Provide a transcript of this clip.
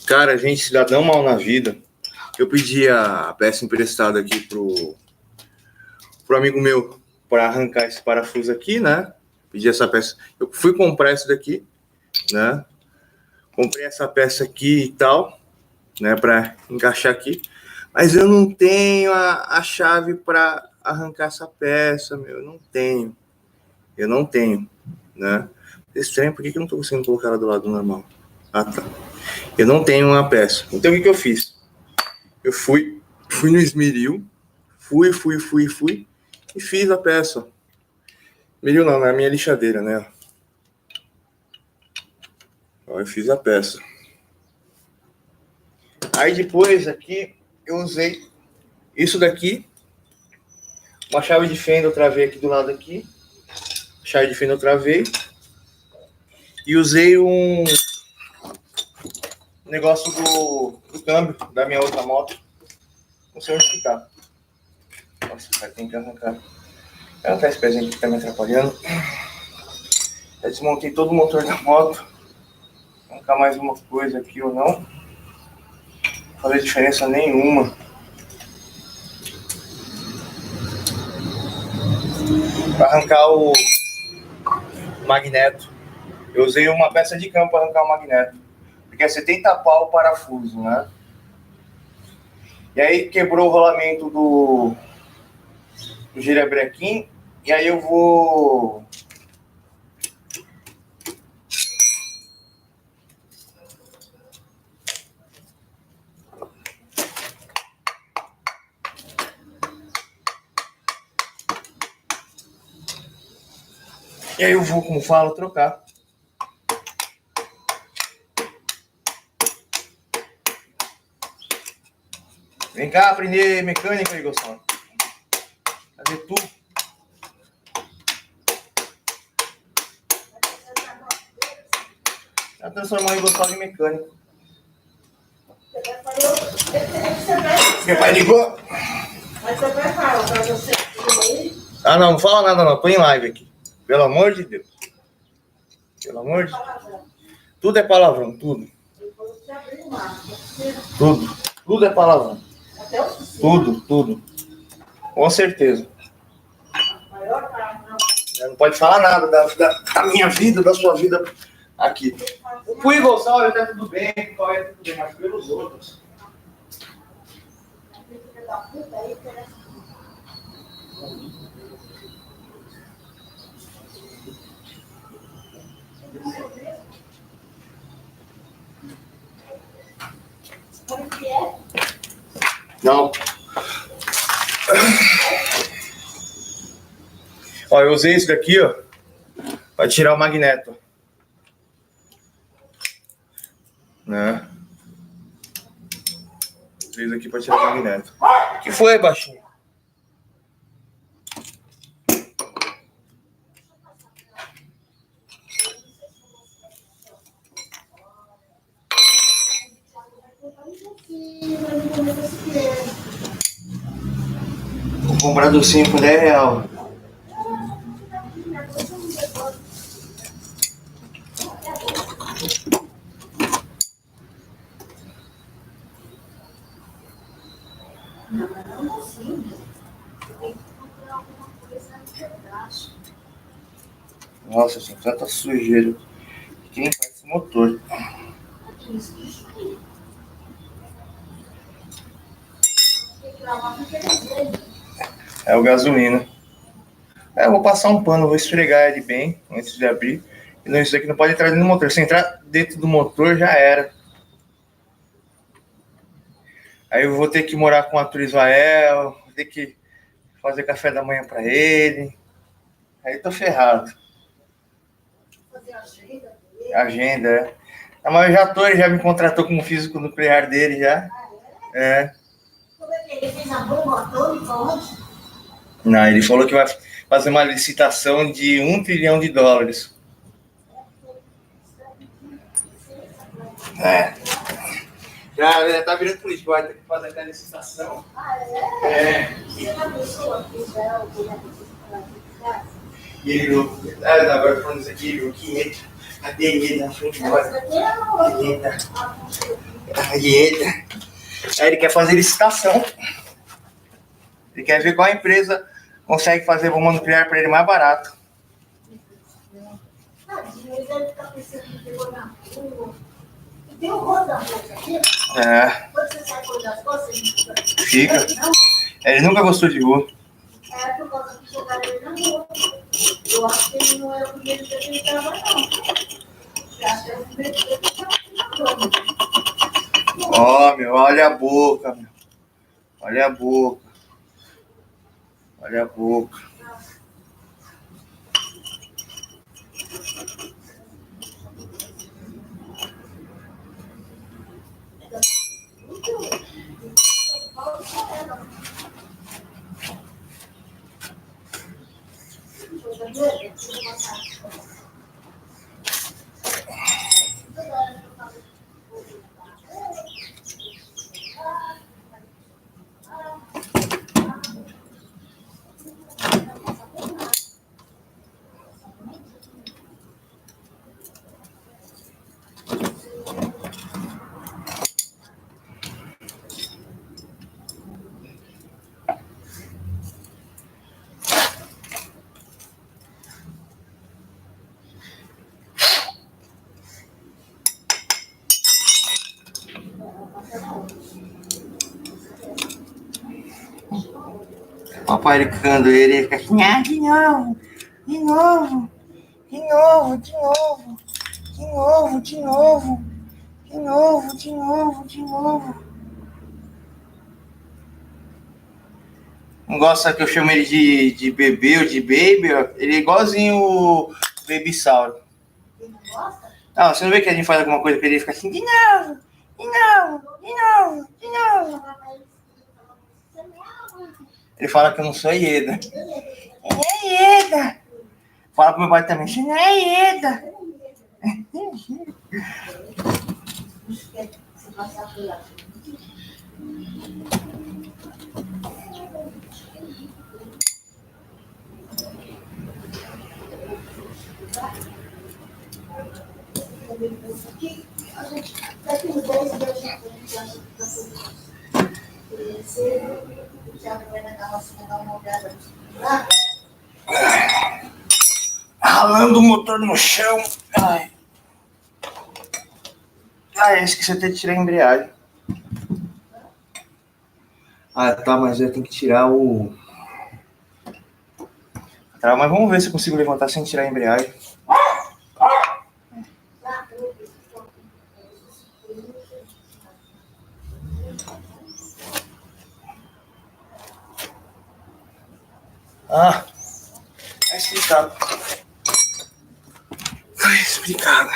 Cara, gente, cidadão mal na vida. Eu pedi a peça emprestada aqui pro amigo meu para arrancar esse parafuso aqui, né? Pedi essa peça. Eu fui comprar isso daqui, né? Comprei essa peça aqui e tal, né? Para encaixar aqui. Mas eu não tenho a chave para arrancar essa peça, meu. Eu não tenho, né? Estranho, por que eu não tô conseguindo colocar ela do lado normal? Ah, tá. Eu não tenho uma peça. Então, o que eu fiz? Eu fui no esmeril, fui e fiz a peça. Esmeril não, na minha lixadeira, né? Eu fiz a peça. Aí depois aqui eu usei isso daqui, uma chave de fenda eu travei aqui do lado aqui, chave de fenda eu travei e usei um negócio do câmbio da minha outra moto. Não sei onde que tá. Nossa, cara, tem que arrancar. Arrancar esse pezinho que tá me atrapalhando. Já desmontei todo o motor da moto. Arrancar mais uma coisa aqui ou não. Não fazer diferença nenhuma. Para arrancar o magneto. Eu usei uma peça de cano para arrancar o magneto. Porque é 70 pau o parafuso, né? E aí quebrou o rolamento do girebrequim. E aí eu vou... E aí eu vou, como falo, trocar. Vem cá aprender mecânica, Igorson. Cadê tu? Já transformou o Igorson em mecânico. Meu pai ligou? Mas você vai falar pra você. Ah, não fala nada não. Tô em live aqui. Pelo amor de Deus. Pelo amor de Deus. Tudo é palavrão, tudo. Tudo é palavrão. Tudo. Com certeza. Não pode falar nada da minha vida, da sua vida aqui. O Igor Salve tá tudo bem, o Cauê tá tudo bem, mas pelos outros. Não. Ó, eu usei isso daqui, ó, pra tirar o magneto. Né? Usei isso aqui pra tirar o magneto. O que foi, baixinho? Vou comprar docinho por R$10. Nossa, tem tanta sujeira. Quem faz esse motor? É o gasolina. Eu vou passar um pano, vou esfregar ele bem antes de abrir. E não, isso daqui não pode entrar dentro do motor. Se entrar dentro do motor, já era. Aí eu vou ter que morar com o Arthur Israel, vou ter que fazer café da manhã pra ele. Aí tô ferrado. Fazer agenda? Agenda, é. Mas eu já tô, ele já me contratou como físico nuclear dele já. Ah, É. Como é que ele fez a bomba atômica onde? Não, ele falou que vai fazer uma licitação de $1 trilhão. É. Já tá virando político, vai ter que fazer até a licitação. Ah, é? É. Você já pensou aqui, Israel, que já precisa? E ele virou. Agora falando isso aqui, ele virou Cadê ele? Essa aqui é o... Ele. Aí ele quer fazer licitação. Ele quer ver qual empresa consegue fazer bomba nuclear para ele mais barato. Tadinho, ele deve estar pensando que pegou na rua. E tem o rosto da moça aqui. É, Quando você sai por das costas, ele fica. Não, Ele nunca gostou de rua. é por causa que jogaram ele na rua. Eu acho que ele não era o primeiro dia que ele estava, não. Eu acho que era o primeiro dia que ele estava na rua. Ó, meu, olha a boca, meu. Olha a boca. Olha a boca. Papai educando ele fica assim, de novo, de novo, de novo, de novo, de novo, de novo, de novo, de novo, de novo. Não gosta que eu chamo ele de bebê ou de baby? Ó. Ele é igualzinho o Baby Sauro. Ele não gosta? Não, você não vê que a gente faz alguma coisa que ele fica assim, de novo, de novo, de novo, de novo. Ele fala que eu não sou Ieda. Ele é Ieda. Fala pro meu pai também, você não é Ieda. Daqui uns 10 dias a gente acha que está tudo cedo. O Thiago vai na carrocinha dar uma olhada lá. Ralando o motor no chão. Ai. Ah, eu esqueci até de tirar a embreagem. Ah, tá, mas eu tenho que tirar o... Tá, mas vamos ver se eu consigo levantar sem tirar a embreagem. Ah, tá explicado. Tá explicado.